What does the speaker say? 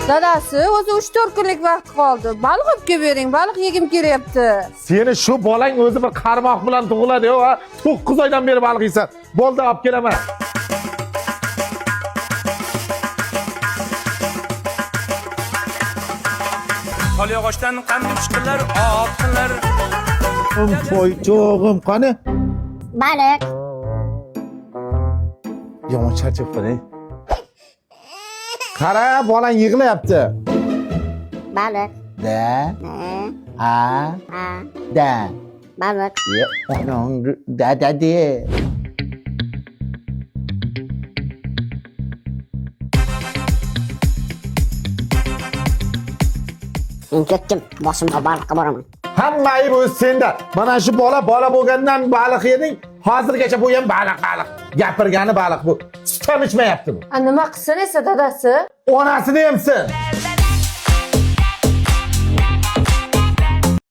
Dadasi o'zi 3-4 kunlik vaqt qoldi. Baliq olib kelib bering, baliq yegim kelyapti. Seni shu bolang o'zi bir qarmoq bilan tug'iladi-yu, 9 oydan beri baliq yeysan. Bo'ldi, olib kelaman. Qolyog'ochdan qanday chiqdilar, otdilar. Qo'ychog'im qani? Baliq. Yomon charchab qolay. Qara, bolang yig'layapti. Baliq. Da, A. a, da. Baliq. Ye, onang da de. Men ketdim. Boshimga baliqqa boraman. Hamma ayb o'z senda. Mana shu bola bo'lgandan baliq yeding, hozirgacha bu ham baliq. Gapirgani baliq bu. Sut ham ichmayapti bu. Nima qilsin esa dadasi? Onasini emsin.